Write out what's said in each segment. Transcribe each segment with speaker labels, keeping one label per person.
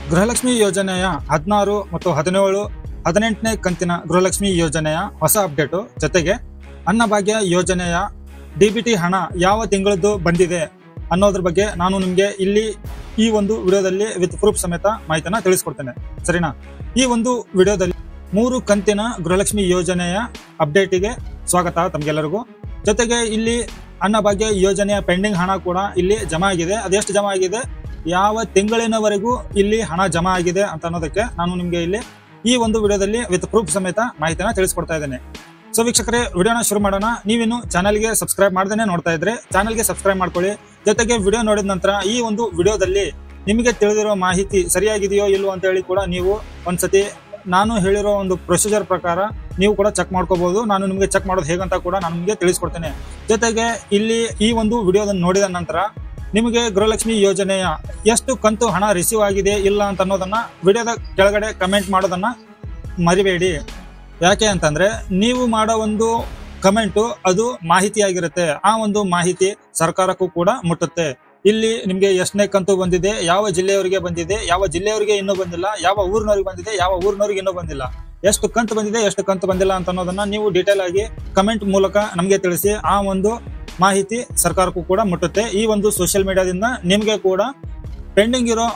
Speaker 1: ಗೃಹಲಕ್ಷ್ಮಿ ಯೋಜನೆಯ 16 ಮತ್ತು 17, 18ನೇ ಕಂತಿನ ಗೃಹಲಕ್ಷ್ಮಿ ಯೋಜನೆಯ ಹೊಸ ಅಪ್ಡೇಟು, ಜೊತೆಗೆ ಅನ್ನಭಾಗ್ಯ ಯೋಜನೆಯ ಡಿಬಿಟಿ ಹಣ ಯಾವ ತಿಂಗಳದ್ದು ಬಂದಿದೆ ಅನ್ನೋದ್ರ ಬಗ್ಗೆ ನಾನು ನಿಮಗೆ ಇಲ್ಲಿ ಈ ಒಂದು ವಿಡಿಯೋದಲ್ಲಿ ವಿತ್ ಪ್ರೂಫ್ ಸಮೇತ ಮಾಹಿತಿನ ತಿಳಿಸ್ಕೊಡ್ತೇನೆ, ಸರಿನಾ? ಈ ಒಂದು ವಿಡಿಯೋದಲ್ಲಿ 3 ಕಂತಿನ ಗೃಹಲಕ್ಷ್ಮಿ ಯೋಜನೆಯ ಅಪ್ಡೇಟಿಗೆ ಸ್ವಾಗತ ತಮಗೆಲ್ಲರಿಗೂ. ಜೊತೆಗೆ ಇಲ್ಲಿ ಅನ್ನಭಾಗ್ಯ ಯೋಜನೆಯ ಪೆಂಡಿಂಗ್ ಹಣ ಕೂಡ ಇಲ್ಲಿ ಜಮಾ ಆಗಿದೆ. ಅದೆಷ್ಟು ಜಮಾ ಆಗಿದೆ, ಯಾವ ತಿಂಗಳಿನವರೆಗೂ ಇಲ್ಲಿ ಹಣ ಜಮಾ ಆಗಿದೆ ಅಂತ ಅನ್ನೋದಕ್ಕೆ ನಾನು ನಿಮಗೆ ಇಲ್ಲಿ ಈ ಒಂದು ವಿಡಿಯೋದಲ್ಲಿ ವಿತ್ ಪ್ರೂಫ್ ಸಮೇತ ಮಾಹಿತಿನ ತಿಳಿಸ್ಕೊಡ್ತಾ ಇದ್ದೇನೆ. ಸೊ ವೀಕ್ಷಕರೇ, ವಿಡಿಯೋನ ಶುರು ಮಾಡೋಣ. ನೀವಿನ್ನು ಚಾನಲ್ಗೆ ಸಬ್ಸ್ಕ್ರೈಬ್ ಮಾಡ್ದೇನೆ ನೋಡ್ತಾ ಇದ್ರೆ ಚಾನಲ್ಗೆ ಸಬ್ಸ್ಕ್ರೈಬ್ ಮಾಡ್ಕೊಳ್ಳಿ. ಜೊತೆಗೆ ವಿಡಿಯೋ ನೋಡಿದ ನಂತರ ಈ ಒಂದು ವಿಡಿಯೋದಲ್ಲಿ ನಿಮಗೆ ತಿಳಿದಿರೋ ಮಾಹಿತಿ ಸರಿಯಾಗಿದೆಯೋ ಇಲ್ವೋ ಅಂತ ಹೇಳಿ ಕೂಡ ನೀವು ಒಂದ್ಸತಿ ನಾನು ಹೇಳಿರೋ ಒಂದು ಪ್ರೊಸೀಜರ್ ಪ್ರಕಾರ ನೀವು ಕೂಡ ಚೆಕ್ ಮಾಡ್ಕೋಬಹುದು. ನಾನು ನಿಮಗೆ ಚೆಕ್ ಮಾಡೋದು ಹೇಗಂತ ಕೂಡ ನಾನು ನಿಮಗೆ ತಿಳಿಸ್ಕೊಡ್ತೇನೆ. ಜೊತೆಗೆ ಇಲ್ಲಿ ಈ ಒಂದು ವಿಡಿಯೋದನ್ನು ನೋಡಿದ ನಂತರ ನಿಮಗೆ ಗೃಹಲಕ್ಷ್ಮಿ ಯೋಜನೆಯ ಎಷ್ಟು ಕಂತು ಹಣ ರಿಸೀವ್ ಆಗಿದೆ ಇಲ್ಲ ಅಂತ ಅನ್ನೋದನ್ನ ವಿಡಿಯೋದ ಕೆಳಗಡೆ ಕಮೆಂಟ್ ಮಾಡೋದನ್ನ ಮರಿಬೇಡಿ. ಯಾಕೆ ಅಂತಂದ್ರೆ ನೀವು ಮಾಡೋ ಒಂದು ಕಮೆಂಟು ಅದು ಮಾಹಿತಿಯಾಗಿರುತ್ತೆ. ಆ ಒಂದು ಮಾಹಿತಿ ಸರ್ಕಾರಕ್ಕೂ ಕೂಡ ಮುಟ್ಟುತ್ತೆ. ಇಲ್ಲಿ ನಿಮ್ಗೆ ಎಷ್ಟನೇ ಕಂತು ಬಂದಿದೆ, ಯಾವ ಜಿಲ್ಲೆಯವರಿಗೆ ಬಂದಿದೆ, ಯಾವ ಜಿಲ್ಲೆಯವರಿಗೆ ಇನ್ನೂ ಬಂದಿಲ್ಲ, ಯಾವ ಊರಿನವ್ರಿಗೆ ಬಂದಿದೆ, ಯಾವ ಊರಿನವ್ರಿಗೆ ಇನ್ನೂ ಬಂದಿಲ್ಲ, ಎಷ್ಟು ಕಂತು ಬಂದಿದೆ, ಎಷ್ಟು ಕಂತು ಬಂದಿಲ್ಲ ಅಂತ ಅನ್ನೋದನ್ನ ನೀವು ಡೀಟೇಲ್ ಆಗಿ ಕಮೆಂಟ್ ಮೂಲಕ ನಮಗೆ ತಿಳಿಸಿ. ಆ ಒಂದು ಮಾಹಿತಿ ಸರ್ಕಾರಕ್ಕೂ ಕೂಡ ಮುಟ್ಟುತ್ತೆ. ಈ ಒಂದು ಸೋಷಿಯಲ್ ಮೀಡಿಯಾದಿಂದ ನಿಮಗೆ ಕೂಡ ಪೆಂಡಿಂಗ್ ಇರೋ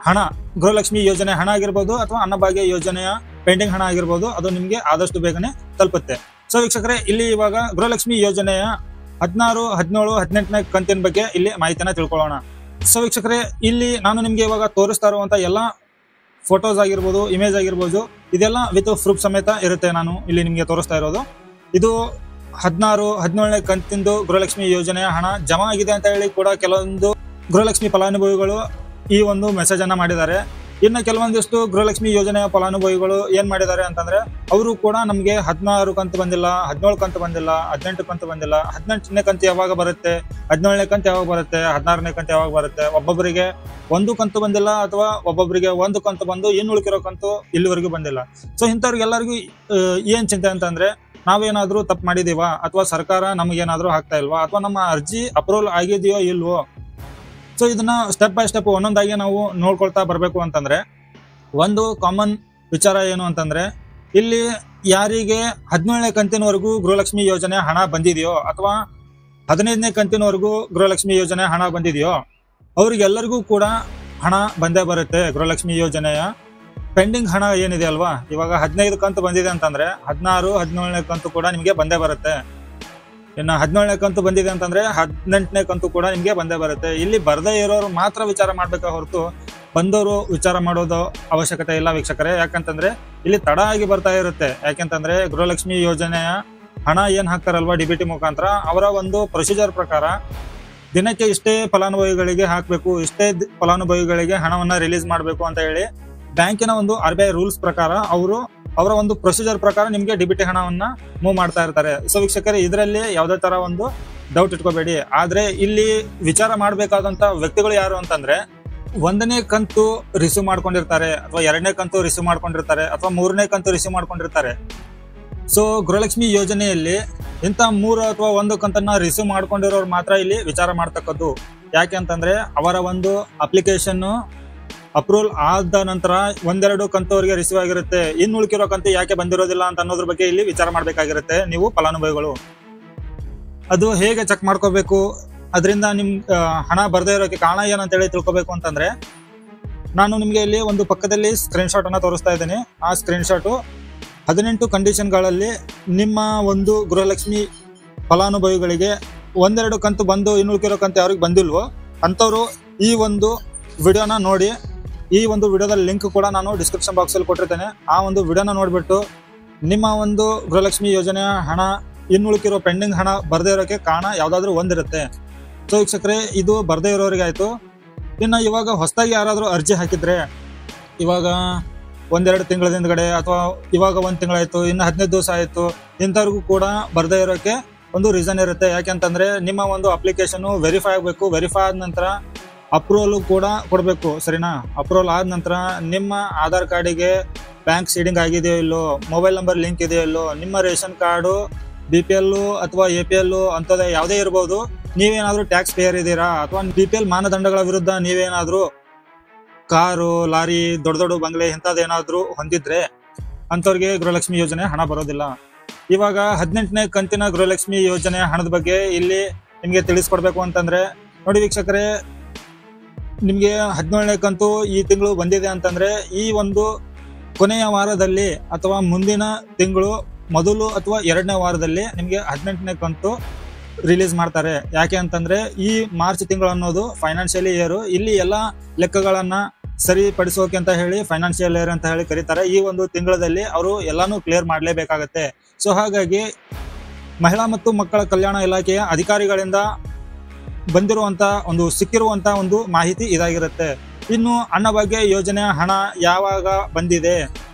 Speaker 1: ಹಣ, ಗೃಹಲಕ್ಷ್ಮಿ ಯೋಜನೆ ಹಣ ಆಗಿರ್ಬೋದು ಅಥವಾ ಅನ್ನಭಾಗ್ಯ ಯೋಜನೆಯ ಪೆಂಡಿಂಗ್ ಹಣ ಆಗಿರ್ಬೋದು, ಅದು ನಿಮ್ಗೆ ಆದಷ್ಟು ಬೇಗನೆ ತಲುಪುತ್ತೆ. ಸೊ ವೀಕ್ಷಕರೇ, ಇಲ್ಲಿ ಇವಾಗ ಗೃಹಲಕ್ಷ್ಮಿ ಯೋಜನೆಯ 16, 17, 18ನೇ ಕಂತಿನ ಬಗ್ಗೆ ಇಲ್ಲಿ ಮಾಹಿತಿನ ತಿಳ್ಕೊಳ್ಳೋಣ. ಸೊ ವೀಕ್ಷಕರೇ, ಇಲ್ಲಿ ನಾನು ನಿಮ್ಗೆ ಇವಾಗ ತೋರಿಸ್ತಾ ಇರುವಂತ ಎಲ್ಲಾ ಫೋಟೋಸ್ ಆಗಿರ್ಬೋದು, ಇಮೇಜ್ ಆಗಿರ್ಬೋದು, ಇದೆಲ್ಲ ವಿತ್ ಪ್ರೂಫ್ ಸಮೇತ ಇರುತ್ತೆ. ನಾನು ಇಲ್ಲಿ ನಿಮ್ಗೆ ತೋರಿಸ್ತಾ ಇರೋದು ಇದು 16, 17ನೇ ಕಂತಿಂದು ಗೃಹಲಕ್ಷ್ಮಿ ಯೋಜನೆಯ ಹಣ ಜಮಾ ಆಗಿದೆ ಅಂತ ಹೇಳಿ ಕೂಡ ಕೆಲವೊಂದು ಗೃಹಲಕ್ಷ್ಮಿ ಫಲಾನುಭವಿಗಳು ಈ ಒಂದು ಮೆಸೇಜ್ ಅನ್ನ ಮಾಡಿದ್ದಾರೆ. ಇನ್ನು ಕೆಲವೊಂದಿಷ್ಟು ಗೃಹಲಕ್ಷ್ಮಿ ಯೋಜನೆಯ ಫಲಾನುಭವಿಗಳು ಏನ್ ಮಾಡಿದ್ದಾರೆ ಅಂತಂದ್ರೆ, ಅವರು ಕೂಡ ನಮ್ಗೆ 16 ಕಂತು ಬಂದಿಲ್ಲ, 17 ಕಂತು ಬಂದಿಲ್ಲ, 18 ಕಂತು ಬಂದಿಲ್ಲ, 18ನೇ ಕಂತು ಯಾವಾಗ ಬರುತ್ತೆ, 17ನೇ ಕಂತು ಯಾವಾಗ ಬರುತ್ತೆ, 16ನೇ ಕಂತು ಯಾವಾಗ ಬರುತ್ತೆ, ಒಬ್ಬೊಬ್ಬರಿಗೆ 1 ಕಂತು ಬಂದಿಲ್ಲ ಅಥವಾ ಒಬ್ಬೊಬ್ಬರಿಗೆ 1 ಕಂತು ಬಂದು ಇನ್ನು ಉಳಿಕಿರೋ ಕಂತು ಇಲ್ಲಿವರೆಗೂ ಬಂದಿಲ್ಲ. ಸೊ ಇಂಥವ್ರಿಗೆಲ್ಲರಿಗೂ ಏನ್ ಚಿಂತೆ ಅಂತಂದ್ರೆ, ನಾವೇನಾದ್ರೂ ತಪ್ಪು ಮಾಡಿದೀವಾ ಅಥವಾ ಸರ್ಕಾರ ನಮಗೇನಾದ್ರೂ ಆಗ್ತಾ ಇಲ್ವಾ ಅಥವಾ ನಮ್ಮ ಅರ್ಜಿ ಅಪ್ರೂವಲ್ ಆಗಿದೆಯೋ ಇಲ್ವೋ. ಸೊ ಇದನ್ನ ಸ್ಟೆಪ್ ಬೈ ಸ್ಟೆಪ್ ಒಂದೊಂದಾಗಿ ನಾವು ನೋಡ್ಕೊಳ್ತಾ ಬರ್ಬೇಕು ಅಂತಂದ್ರೆ, ಒಂದು ಕಾಮನ್ ವಿಚಾರ ಏನು ಅಂತಂದ್ರೆ, ಇಲ್ಲಿ ಯಾರಿಗೆ 17ನೇ ಕಂತಿನವರೆಗೂ ಗೃಹಲಕ್ಷ್ಮಿ ಯೋಜನೆ ಹಣ ಬಂದಿದೆಯೋ ಅಥವಾ 15ನೇ ಕಂತಿನವರೆಗೂ ಗೃಹಲಕ್ಷ್ಮಿ ಯೋಜನೆ ಹಣ ಬಂದಿದೆಯೋ ಅವ್ರಿಗೆಲ್ಲರಿಗೂ ಕೂಡ ಹಣ ಬಂದೇ ಬರುತ್ತೆ. ಗೃಹಲಕ್ಷ್ಮಿ ಯೋಜನೆಯ ಪೆಂಡಿಂಗ್ ಹಣ ಏನಿದೆ ಅಲ್ವಾ, ಇವಾಗ 15 ಕಂತು ಬಂದಿದೆ ಅಂತಂದ್ರೆ 16, 17ನೇ ಕಂತು ಕೂಡ ನಿಮಗೆ ಬಂದೇ ಬರುತ್ತೆ. ಇನ್ನು 17ನೇ ಕಂತು ಬಂದಿದೆ ಅಂತಂದ್ರೆ 18ನೇ ಕಂತು ಕೂಡ ನಿಮ್ಗೆ ಬಂದೇ ಬರುತ್ತೆ. ಇಲ್ಲಿ ಬರ್ದೇ ಇರೋರು ಮಾತ್ರ ವಿಚಾರ ಮಾಡ್ಬೇಕಾ ಹೊರತು ಬಂದವರು ವಿಚಾರ ಮಾಡೋದು ಅವಶ್ಯಕತೆ ಇಲ್ಲ ವೀಕ್ಷಕರೇ. ಯಾಕಂತಂದ್ರೆ ಇಲ್ಲಿ ತಡ ಆಗಿ ಬರ್ತಾ ಇರುತ್ತೆ. ಯಾಕೆಂತಂದ್ರೆ ಗೃಹಲಕ್ಷ್ಮಿ ಯೋಜನೆಯ ಹಣ ಏನ್ ಹಾಕ್ತಾರಲ್ವಾ ಡಿಬಿಟಿ ಮುಖಾಂತರ, ಅವರ ಒಂದು ಪ್ರೊಸೀಜರ್ ಪ್ರಕಾರ ದಿನಕ್ಕೆ ಇಷ್ಟೇ ಫಲಾನುಭವಿಗಳಿಗೆ ಹಾಕ್ಬೇಕು, ಇಷ್ಟೇ ಫಲಾನುಭವಿಗಳಿಗೆ ಹಣವನ್ನ ರಿಲೀಸ್ ಮಾಡ್ಬೇಕು ಅಂತ ಹೇಳಿ ಬ್ಯಾಂಕಿನ ಒಂದು RBI ರೂಲ್ಸ್ ಪ್ರಕಾರ ಅವರ ಒಂದು ಪ್ರೊಸೀಜರ್ ಪ್ರಕಾರ ನಿಮ್ಗೆ ಡಿಬಿಟಿ ಹಣವನ್ನ ಮೂವ್ ಮಾಡ್ತಾ ಇರ್ತಾರೆ. ಸೊ ವೀಕ್ಷಕರೇ, ಇದರಲ್ಲಿ ಯಾವುದೇ ತರ ಒಂದು ಡೌಟ್ ಇಟ್ಕೋಬೇಡಿ. ಆದ್ರೆ ಇಲ್ಲಿ ವಿಚಾರ ಮಾಡ್ಬೇಕಾದಂತ ವ್ಯಕ್ತಿಗಳು ಯಾರು ಅಂತಂದ್ರೆ, 1ನೇ ಕಂತು ರಿಸೀವ್ ಮಾಡ್ಕೊಂಡಿರ್ತಾರೆ ಅಥವಾ 2ನೇ ಕಂತು ರಿಸೀವ್ ಮಾಡ್ಕೊಂಡಿರ್ತಾರೆ ಅಥವಾ 3ನೇ ಕಂತು ರಿಸೀವ್ ಮಾಡ್ಕೊಂಡಿರ್ತಾರೆ. ಸೊ ಗೃಹಲಕ್ಷ್ಮಿ ಯೋಜನೆಯಲ್ಲಿ ಇಂಥ 3 ಅಥವಾ 1 ಕಂತನ್ನ ರಿಸೀವ್ ಮಾಡ್ಕೊಂಡಿರೋರು ಮಾತ್ರ ಇಲ್ಲಿ ವಿಚಾರ ಮಾಡ್ತಕ್ಕದ್ದು. ಯಾಕೆ ಅಂತಂದ್ರೆ ಅವರ ಒಂದು ಅಪ್ಲಿಕೇಶನ್ ಅಪ್ರೂವಲ್ ಆದ ನಂತರ 1-2 ಕಂತು ಅವರಿಗೆ ರಿಸೀವ್ ಆಗಿರುತ್ತೆ. ಇನ್ನು ಉಳಿಕಿರೋ ಕಂತು ಯಾಕೆ ಬಂದಿರೋದಿಲ್ಲ ಅಂತ ಅನ್ನೋದ್ರ ಬಗ್ಗೆ ಇಲ್ಲಿ ವಿಚಾರ ಮಾಡ್ಬೇಕಾಗಿರುತ್ತೆ ನೀವು ಫಲಾನುಭವಿಗಳು. ಅದು ಹೇಗೆ ಚೆಕ್ ಮಾಡ್ಕೋಬೇಕು, ಅದರಿಂದ ನಿಮ್ ಹಣ ಬರ್ದೇ ಇರೋಕೆ ಕಾರಣ ಏನಂತ ಹೇಳಿ ತಿಳ್ಕೊಬೇಕು ಅಂತಂದ್ರೆ, ನಾನು ನಿಮ್ಗೆ ಇಲ್ಲಿ ಒಂದು ಪಕ್ಕದಲ್ಲಿ ಸ್ಕ್ರೀನ್ ಶಾಟ್ ಅನ್ನ ತೋರಿಸ್ತಾ ಇದ್ದೇನೆ. ಆ ಸ್ಕ್ರೀನ್ ಶಾಟ್ 18 ಕಂಡೀಷನ್ಗಳಲ್ಲಿ ನಿಮ್ಮ ಒಂದು ಗೃಹಲಕ್ಷ್ಮಿ ಫಲಾನುಭವಿಗಳಿಗೆ 1-2 ಕಂತು ಬಂದು ಇನ್ನು ಉಳಿಕಿರೋ ಕಂತು ಯಾರಿಗೆ ಬಂದಿಲ್ವೋ ಅಂತವ್ರು ಈ ಒಂದು ವಿಡಿಯೋನ ನೋಡಿ. ಈ ಒಂದು ವಿಡಿಯೋದ ಲಿಂಕ್ ಕೂಡ ನಾನು ಡಿಸ್ಕ್ರಿಪ್ಷನ್ ಬಾಕ್ಸ್ ಅಲ್ಲಿ ಕೊಟ್ಟಿರ್ತೇನೆ. ಆ ಒಂದು ವಿಡಿಯೋನ ನೋಡ್ಬಿಟ್ಟು ನಿಮ್ಮ ಒಂದು ಗೃಹಲಕ್ಷ್ಮಿ ಯೋಜನೆಯ ಹಣ ಇನ್ನು ಉಳಿಕಿರೋ ಪೆಂಡಿಂಗ್ ಹಣ ಬರ್ದೇ ಇರೋಕೆ ಕಾರಣ ಯಾವ್ದಾದ್ರು ಒಂದಿರುತ್ತೆ. ಸೊ ವೀಕ್ಷಕರೇ, ಇದು ಬರ್ದೇ ಇರೋರಿಗೆ ಆಯ್ತು. ಇನ್ನು ಇವಾಗ ಹೊಸದಾಗಿ ಯಾರಾದ್ರೂ ಅರ್ಜಿ ಹಾಕಿದ್ರೆ, ಇವಾಗ 1-2 ತಿಂಗಳ ಹಿಂದ್ಗಡೆ ಅಥವಾ ಇವಾಗ 1 ತಿಂಗಳಾಯ್ತು, ಇನ್ನು 15 ದಿವಸ ಆಯ್ತು, ಇಂಥವ್ರಿಗೂ ಕೂಡ ಬರ್ದೇ ಇರೋಕೆ ಒಂದು ರೀಸನ್ ಇರುತ್ತೆ. ಯಾಕೆಂತಂದ್ರೆ ನಿಮ್ಮ ಒಂದು ಅಪ್ಲಿಕೇಶನ್ ವೆರಿಫೈ ಆಗಬೇಕು. ವೆರಿಫೈ ಆದ ನಂತರ ಅಪ್ರೂವಲ್ ಕೂಡ ಕೊಡಬೇಕು, ಸರಿನಾ? ಅಪ್ರೂವಲ್ ಆದ ನಂತರ ನಿಮ್ಮ ಆಧಾರ್ ಕಾರ್ಡಿಗೆ ಬ್ಯಾಂಕ್ ಸೀಡಿಂಗ್ ಆಗಿದೆಯೋ ಇಲ್ಲೋ, ಮೊಬೈಲ್ ನಂಬರ್ ಲಿಂಕ್ ಇದೆಯೋ ಇಲ್ಲೋ, ನಿಮ್ಮ ರೇಷನ್ ಕಾರ್ಡು BPL ಅಥವಾ APL ಅಂತದೇ ಯಾವುದೇ ಇರಬಹುದು, ನೀವೇನಾದ್ರೂ ಟ್ಯಾಕ್ಸ್ ಪೇಯರ್ ಇದ್ದೀರಾ ಅಥವಾ BPL ಮಾನದಂಡಗಳ ವಿರುದ್ಧ ನೀವೇನಾದ್ರೂ ಕಾರು, ಲಾರಿ, ದೊಡ್ಡ ದೊಡ್ಡ ಬಂಗ್ಲೆ ಇಂಥದ್ದೇನಾದ್ರೂ ಹೊಂದಿದ್ರೆ ಅಂಥವ್ರಿಗೆ ಗೃಹಲಕ್ಷ್ಮಿ ಯೋಜನೆ ಹಣ ಬರೋದಿಲ್ಲ. ಇವಾಗ 18ನೇ ಕಂತಿನ ಗೃಹಲಕ್ಷ್ಮಿ ಯೋಜನೆ ಹಣದ ಬಗ್ಗೆ ಇಲ್ಲಿ ನಿಮ್ಗೆ ತಿಳಿಸ್ಕೊಡ್ಬೇಕು ಅಂತಂದ್ರೆ ನೋಡಿ ವೀಕ್ಷಕರೇ, ನಿಮ್ಗೆ 17ನೇ ಕಂತು ಈ ತಿಂಗಳು ಬಂದಿದೆ ಅಂತಂದ್ರೆ ಈ ಒಂದು ಕೊನೆಯ ವಾರದಲ್ಲಿ ಅಥವಾ ಮುಂದಿನ ತಿಂಗಳು ಮೊದಲು ಅಥವಾ 2ನೇ ವಾರದಲ್ಲಿ ನಿಮ್ಗೆ 18ನೇ ಕಂತು ರಿಲೀಸ್ ಮಾಡ್ತಾರೆ. ಯಾಕೆ ಅಂತಂದ್ರೆ ಈ ಮಾರ್ಚ್ ತಿಂಗಳು ಅನ್ನೋದು ಫೈನಾನ್ಷಿಯಲ್ ಇಯರ್, ಇಲ್ಲಿ ಎಲ್ಲಾ ಲೆಕ್ಕಗಳನ್ನ ಸರಿಪಡಿಸೋಕೆ ಅಂತ ಹೇಳಿ ಫೈನಾನ್ಷಿಯಲ್ ಇಯರ್ ಅಂತ ಹೇಳಿ ಕರೀತಾರೆ. ಈ ಒಂದು ತಿಂಗಳಲ್ಲಿ ಅವರು ಎಲ್ಲಾನು ಕ್ಲಿಯರ್ ಮಾಡ್ಲೇಬೇಕಾಗತ್ತೆ. ಸೊ ಹಾಗಾಗಿ ಮಹಿಳಾ ಮತ್ತು ಮಕ್ಕಳ ಕಲ್ಯಾಣ ಇಲಾಖೆಯ ಅಧಿಕಾರಿಗಳಿಂದ ಸಿಕ್ಕಿರುವಂತ ಒಂದು ಮಾಹಿತಿ ಇದಾಗಿರುತ್ತೆ. ಇನ್ನು ಅನ್ನಭಾಗ್ಯ ಯೋಜನೆ ಹಣ ಯಾವಾಗ ಬಂದಿದೆ,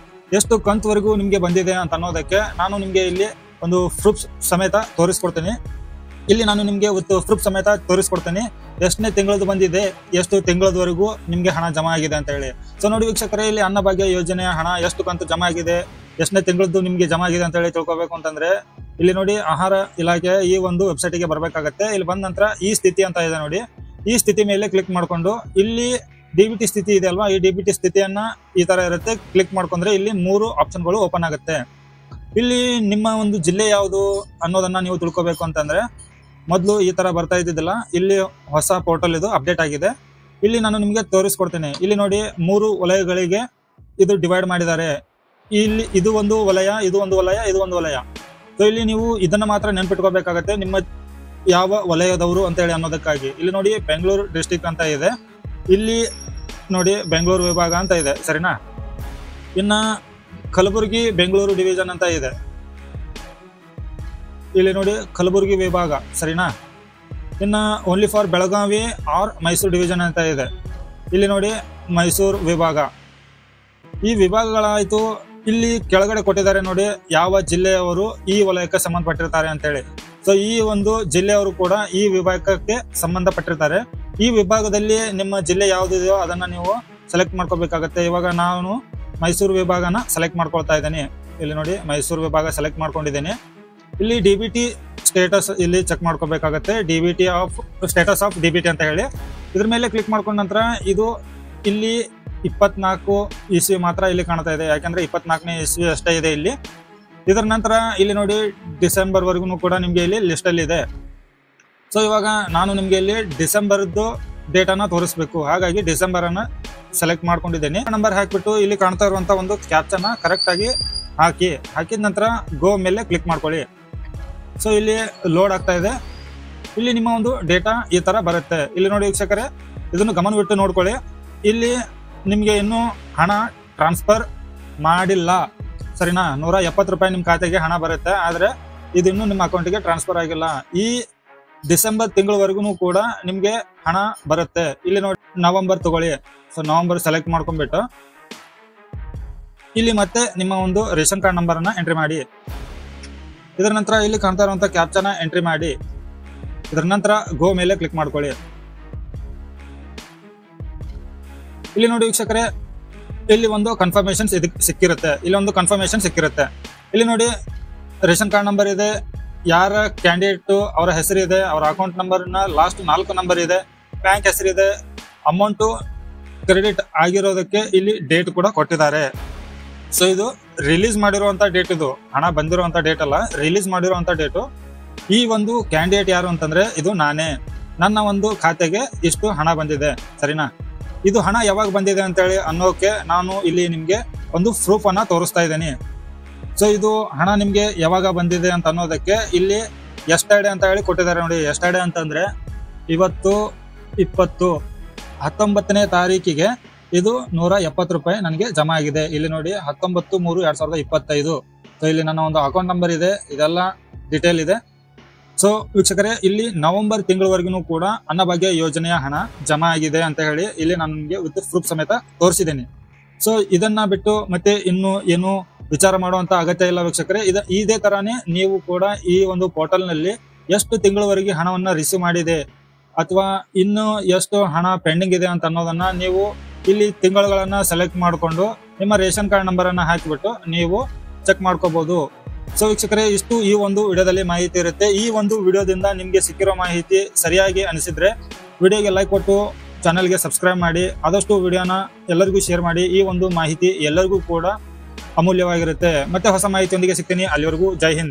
Speaker 1: ಎಷ್ಟು ಕಂತುವರೆಗೂ ನಿಮ್ಗೆ ಬಂದಿದೆ ಅಂತ ಅನ್ನೋದಕ್ಕೆ ನಾನು ನಿಮ್ಗೆ ಇಲ್ಲಿ ಒಂದು ಪ್ರೂಫ್ ಸಮೇತ ತೋರಿಸ್ಕೊಡ್ತೀನಿ. ಎಷ್ಟನೇ ತಿಂಗಳದ್ದು ಬಂದಿದೆ, ಎಷ್ಟು ತಿಂಗಳದವರೆಗೂ ನಿಮ್ಗೆ ಹಣ ಜಮಾ ಆಗಿದೆ ಅಂತ ಹೇಳಿ. ಸೊ ನೋಡಿ ವೀಕ್ಷಕರೇ, ಇಲ್ಲಿ ಅನ್ನಭಾಗ್ಯ ಯೋಜನೆಯ ಹಣ ಎಷ್ಟು ಕಂತು ಜಮಾ ಆಗಿದೆ, ಎಷ್ಟನೇ ತಿಂಗಳದ್ದು ನಿಮ್ಗೆ ಜಮಾ ಆಗಿದೆ ಅಂತ ಹೇಳಿ ತಿಳ್ಕೊಬೇಕು ಅಂತಂದ್ರೆ ಇಲ್ಲಿ ನೋಡಿ ಆಹಾರ ಇಲಾಖೆ ಈ ಒಂದು ವೆಬ್ಸೈಟ್ಗೆ ಬರ್ಬೇಕಾಗತ್ತೆ. ಇಲ್ಲಿ ಬಂದ ನಂತರ ಈ ಸ್ಥಿತಿ ಅಂತ ಇದೆ ನೋಡಿ, ಈ ಸ್ಥಿತಿ ಮೇಲೆ ಕ್ಲಿಕ್ ಮಾಡ್ಕೊಂಡು ಇಲ್ಲಿ ಡಿಬಿಟಿ ಸ್ಥಿತಿ ಇದೆ ಅಲ್ವಾ, ಈ ಡಿಬಿಟಿ ಸ್ಥಿತಿಯನ್ನ ಈ ತರ ಇರುತ್ತೆ. ಕ್ಲಿಕ್ ಮಾಡ್ಕೊಂಡ್ರೆ ಇಲ್ಲಿ 3 ಆಪ್ಷನ್ಗಳು ಓಪನ್ ಆಗುತ್ತೆ. ಇಲ್ಲಿ ನಿಮ್ಮ ಒಂದು ಜಿಲ್ಲೆ ಯಾವುದು ಅನ್ನೋದನ್ನ ನೀವು ತಿಳ್ಕೊಬೇಕು ಅಂತಂದ್ರೆ ಮೊದಲು ಈ ತರ ಬರ್ತಾ ಇದ್ದಿದ್ದಿಲ್ಲ, ಇಲ್ಲಿ ಹೊಸ ಪೋರ್ಟಲ್ ಇದು ಅಪ್ಡೇಟ್ ಆಗಿದೆ. ಇಲ್ಲಿ ನಾನು ನಿಮ್ಗೆ ತೋರಿಸ್ಕೊಡ್ತೇನೆ. ಇಲ್ಲಿ ನೋಡಿ 3 ವಲಯಗಳಿಗೆ ಇದು ಡಿವೈಡ್ ಮಾಡಿದ್ದಾರೆ. ಇಲ್ಲಿ ಇದು ಒಂದು ವಲಯ, ಇದು ಒಂದು ವಲಯ, ಇದು ಒಂದು ವಲಯ. ಸೊ ಇಲ್ಲಿ ನೀವು ಇದನ್ನ ಮಾತ್ರ ನೆನ್ಪಿಟ್ಕೋಬೇಕಾಗತ್ತೆ, ನಿಮ್ಮ ಯಾವ ವಲಯದವರು ಅಂತ ಹೇಳಿ ಅನ್ನೋದಕ್ಕಾಗಿ. ಇಲ್ಲಿ ನೋಡಿ ಬೆಂಗಳೂರು ಡಿಸ್ಟಿಕ್ ಅಂತ ಇದೆ, ಇಲ್ಲಿ ನೋಡಿ ಬೆಂಗಳೂರು ವಿಭಾಗ ಅಂತ ಇದೆ, ಸರಿನಾ. ಇನ್ನ ಕಲಬುರಗಿ ಬೆಂಗಳೂರು ಡಿವಿಷನ್ ಅಂತ ಇದೆ, ಇಲ್ಲಿ ನೋಡಿ ಕಲಬುರಗಿ ವಿಭಾಗ, ಸರಿನಾ. ಇನ್ನ only for Belagavi or Mysuru division ಅಂತ ಇದೆ, ಇಲ್ಲಿ ನೋಡಿ ಮೈಸೂರು ವಿಭಾಗ. ಈ ವಿಭಾಗಗಳಾಯ್ತು. ಇಲ್ಲಿ ಕೆಳಗಡೆ ಕೊಟ್ಟಿದ್ದಾರೆ ನೋಡಿ ಯಾವ ಜಿಲ್ಲೆಯವರು ಈ ವಲಯಕ್ಕೆ ಸಂಬಂಧಪಟ್ಟಿರ್ತಾರೆ ಅಂತ ಹೇಳಿ. ಸೊ ಈ ಒಂದು ಜಿಲ್ಲೆಯವರು ಕೂಡ ಈ ವಿಭಾಗಕ್ಕೆ ಸಂಬಂಧಪಟ್ಟಿರ್ತಾರೆ. ಈ ವಿಭಾಗದಲ್ಲಿ ನಿಮ್ಮ ಜಿಲ್ಲೆ ಯಾವುದಿದೆಯೋ ಅದನ್ನ ನೀವು ಸೆಲೆಕ್ಟ್ ಮಾಡ್ಕೋಬೇಕಾಗತ್ತೆ. ಇವಾಗ ನಾನು ಮೈಸೂರು ವಿಭಾಗನ ಸೆಲೆಕ್ಟ್ ಮಾಡ್ಕೊಳ್ತಾ ಇದ್ದೀನಿ. ಇಲ್ಲಿ ನೋಡಿ ಮೈಸೂರು ವಿಭಾಗ ಸೆಲೆಕ್ಟ್ ಮಾಡ್ಕೊಂಡಿದ್ದೀನಿ. ಇಲ್ಲಿ ಡಿಬಿಟಿ ಸ್ಟೇಟಸ್ ಇಲ್ಲಿ ಚೆಕ್ ಮಾಡ್ಕೋಬೇಕಾಗತ್ತೆ, DBT of status of DBT ಅಂತ ಹೇಳಿ. ಇದ್ರ ಮೇಲೆ ಕ್ಲಿಕ್ ಮಾಡ್ಕೊಂಡ ನಂತರ ಇದು ಇಲ್ಲಿ 24 ಇಸ್ವಿ ಮಾತ್ರ ಇಲ್ಲಿ ಕಾಣ್ತಾ ಇದೆ, ಯಾಕಂದ್ರೆ 24ನೇ ಇಸ್ವಿ ಅಷ್ಟೇ ಇದೆ ಇಲ್ಲಿ. ಇದರ ನಂತರ ಇಲ್ಲಿ ನೋಡಿ ಡಿಸೆಂಬರ್ ವರ್ಗು ಕೂಡ ನಿಮ್ಗೆ ಇಲ್ಲಿ ಲಿಸ್ಟ್ ಅಲ್ಲಿ ಇದೆ. ಸೊ ಇವಾಗ ನಾನು ನಿಮ್ಗೆ ಇಲ್ಲಿ ಡಿಸೆಂಬರ್ದು ಡೇಟನ್ನ ತೋರಿಸ್ಬೇಕು, ಹಾಗಾಗಿ ಡಿಸೆಂಬರ್ ಅನ್ನ ಸೆಲೆಕ್ಟ್ ಮಾಡ್ಕೊಂಡಿದ್ದೇನೆ. ನಂಬರ್ ಹಾಕ್ಬಿಟ್ಟು ಇಲ್ಲಿ ಕಾಣ್ತಾ ಇರುವಂತ ಒಂದು ಕ್ಯಾಪ್ಚನ್ ಕರೆಕ್ಟ್ ಆಗಿ ಹಾಕಿದ ನಂತರ ಗೋ ಮೇಲೆ ಕ್ಲಿಕ್ ಮಾಡ್ಕೊಳ್ಳಿ. ಸೊ ಇಲ್ಲಿ ಲೋಡ್ ಆಗ್ತಾ ಇದೆ. ಇಲ್ಲಿ ನಿಮ್ಮ ಒಂದು ಡೇಟಾ ಈ ತರ ಬರುತ್ತೆ. ಇಲ್ಲಿ ನೋಡಿ ವೀಕ್ಷಕರೇ, ಇದನ್ನು ಗಮನವಿಟ್ಟು ನೋಡ್ಕೊಳ್ಳಿ. ಇಲ್ಲಿ ನಿಮ್ಗೆ ಇನ್ನೂ ಹಣ ಟ್ರಾನ್ಸ್ಫರ್ ಮಾಡಿಲ್ಲ, ಸರಿನಾ. 170 ರೂಪಾಯಿ ನಿಮ್ ಖಾತೆಗೆ ಹಣ ಬರುತ್ತೆ, ಆದ್ರೆ ಇದು ಇನ್ನೂ ನಿಮ್ಮ ಅಕೌಂಟಿಗೆ ಟ್ರಾನ್ಸ್ಫರ್ ಆಗಿಲ್ಲ. ಈ ಡಿಸೆಂಬರ್ ತಿಂಗಳವರೆಗೂ ಕೂಡ ನಿಮ್ಗೆ ಹಣ ಬರುತ್ತೆ. ಇಲ್ಲಿ ನೋಡಿ ನವೆಂಬರ್ ತಗೊಳ್ಳಿ. ಸೊ ನವೆಂಬರ್ ಸೆಲೆಕ್ಟ್ ಮಾಡ್ಕೊಂಡ್ಬಿಟ್ಟು ಇಲ್ಲಿ ಮತ್ತೆ ನಿಮ್ಮ ಒಂದು ರೇಷನ್ ಕಾರ್ಡ್ ನಂಬರ್ ಅನ್ನ ಎಂಟ್ರಿ ಮಾಡಿ. ಇದರ ನಂತರ ಇಲ್ಲಿ ಕಾಣ್ತಾ ಇರುವಂತ ಕ್ಯಾಪ್ಚನ ಎಂಟ್ರಿ ಮಾಡಿ. ಇದರ ನಂತರ ಗೋ ಮೇಲೆ ಕ್ಲಿಕ್ ಮಾಡ್ಕೊಳ್ಳಿ. ಇಲ್ಲಿ ನೋಡಿ ವೀಕ್ಷಕರೇ, ಇಲ್ಲಿ ಒಂದು ಕನ್ಫರ್ಮೇಶನ್ ಸಿಕ್ಕಿರುತ್ತೆ. ಇಲ್ಲಿ ನೋಡಿ ರೇಷನ್ ಕಾರ್ಡ್ ನಂಬರ್ ಇದೆ, ಯಾರ ಕ್ಯಾಂಡಿಡೇಟ್ ಅವರ ಹೆಸರಿದೆ, ಅವರ ಅಕೌಂಟ್ ನಂಬರ್ ಲಾಸ್ಟ್ 4 ನಂಬರ್ ಇದೆ, ಬ್ಯಾಂಕ್ ಹೆಸರಿದೆ, ಅಮೌಂಟ್ ಕ್ರೆಡಿಟ್ ಆಗಿರೋದಕ್ಕೆ ಇಲ್ಲಿ ಡೇಟ್ ಕೂಡ ಕೊಟ್ಟಿದ್ದಾರೆ. ಸೊ ಇದು ರಿಲೀಸ್ ಮಾಡಿರುವಂತ ಡೇಟ್, ಇದು ಹಣ ಬಂದಿರುವಂತ ಡೇಟ್ ಅಲ್ಲ, ರಿಲೀಸ್ ಮಾಡಿರುವಂತ ಡೇಟು. ಈ ಒಂದು ಕ್ಯಾಂಡಿಡೇಟ್ ಯಾರು ಅಂತಂದ್ರೆ ಇದು ನಾನೇ. ನನ್ನ ಒಂದು ಖಾತೆಗೆ ಇಷ್ಟು ಹಣ ಬಂದಿದೆ, ಸರಿನಾ. ಇದು ಹಣ ಯಾವಾಗ ಬಂದಿದೆ ಅಂತ ಹೇಳಿ ಅನ್ನೋಕೆ ನಾನು ಇಲ್ಲಿ ನಿಮ್ಗೆ ಒಂದು ಪ್ರೂಫ್ ಅನ್ನ ತೋರಿಸ್ತಾ ಇದ್ದೀನಿ. ಸೊ ಇದು ಹಣ ನಿಮ್ಗೆ ಯಾವಾಗ ಬಂದಿದೆ ಅಂತ ಅನ್ನೋದಕ್ಕೆ ಇಲ್ಲಿ ಎಸ್ಟರ್ಡೇ ಅಂತ ಹೇಳಿ ಕೊಟ್ಟಿದ್ದಾರೆ ನೋಡಿ. ಎಸ್ಟರ್ಡೇ ಅಂತಂದ್ರೆ ಇವತ್ತು 19ನೇ ತಾರೀಕಿಗೆ ಇದು 170 ರೂಪಾಯಿ ನನಗೆ ಜಮಾ ಆಗಿದೆ. ಇಲ್ಲಿ ನೋಡಿ 19/3/2025. ಸೊ ಇಲ್ಲಿ ನನ್ನ ಒಂದು ಅಕೌಂಟ್ ನಂಬರ್ ಇದೆ, ಇದೆಲ್ಲ ಡಿಟೇಲ್ ಇದೆ. ಸೊ ವೀಕ್ಷಕರೇ, ಇಲ್ಲಿ ನವೆಂಬರ್ ತಿಂಗಳವರೆಗೂ ಕೂಡ ಅನ್ನಭಾಗ್ಯ ಯೋಜನೆಯ ಹಣ ಜಮಾ ಆಗಿದೆ ಅಂತ ಹೇಳಿ ಇಲ್ಲಿ ನಾನು ನಿಮಗೆ ವಿತ್ ಪ್ರೂಫ್ ಸಮೇತ ತೋರಿಸಿದ್ದೀನಿ. ಸೊ ಇದನ್ನ ಬಿಟ್ಟು ಮತ್ತೆ ಇನ್ನು ಏನು ವಿಚಾರ ಮಾಡುವಂತ ಅಗತ್ಯ ಇಲ್ಲ ವೀಕ್ಷಕರೇ. ಇದೇ ತರಾನೇ ನೀವು ಕೂಡ ಈ ಒಂದು ಪೋರ್ಟಲ್ ನಲ್ಲಿ ಎಷ್ಟು ತಿಂಗಳವರೆಗೆ ಹಣವನ್ನ ರಿಸೀವ್ ಮಾಡಿದೆ ಅಥವಾ ಇನ್ನು ಎಷ್ಟು ಹಣ ಪೆಂಡಿಂಗ್ ಇದೆ ಅಂತ ಅನ್ನೋದನ್ನ ನೀವು ಇಲ್ಲಿ ತಿಂಗಳುಗಳನ್ನ ಸೆಲೆಕ್ಟ್ ಮಾಡಿಕೊಂಡು ನಿಮ್ಮ ರೇಷನ್ ಕಾರ್ಡ್ ನಂಬರ್ ಅನ್ನ ಹಾಕಿಬಿಟ್ಟು ನೀವು ಚೆಕ್ ಮಾಡ್ಕೋಬಹುದು. ಸೊ ವೀಕ್ಷಕರೇ, ಇಷ್ಟು ಈ ಒಂದು ವಿಡಿಯೋದಲ್ಲಿ ಮಾಹಿತಿ ಇರುತ್ತೆ. ಈ ಒಂದು ವಿಡಿಯೋದಿಂದ ನಿಮ್ಗೆ ಸಿಕ್ಕಿರೋ ಮಾಹಿತಿ ಸರಿಯಾಗಿ ಅನಿಸಿದ್ರೆ ವಿಡಿಯೋಗೆ ಲೈಕ್ ಕೊಟ್ಟು ಚಾನಲ್ಗೆ ಸಬ್ಸ್ಕ್ರೈಬ್ ಮಾಡಿ, ಆದಷ್ಟು ವಿಡಿಯೋನ ಎಲ್ಲರಿಗೂ ಶೇರ್ ಮಾಡಿ. ಈ ಒಂದು ಮಾಹಿತಿ ಎಲ್ಲರಿಗೂ ಕೂಡ ಅಮೂಲ್ಯವಾಗಿರುತ್ತೆ. ಮತ್ತೆ ಹೊಸ ಮಾಹಿತಿಯೊಂದಿಗೆ ಸಿಗ್ತೀನಿ. ಅಲ್ಲಿವರೆಗೂ ಜೈ ಹಿಂದ್.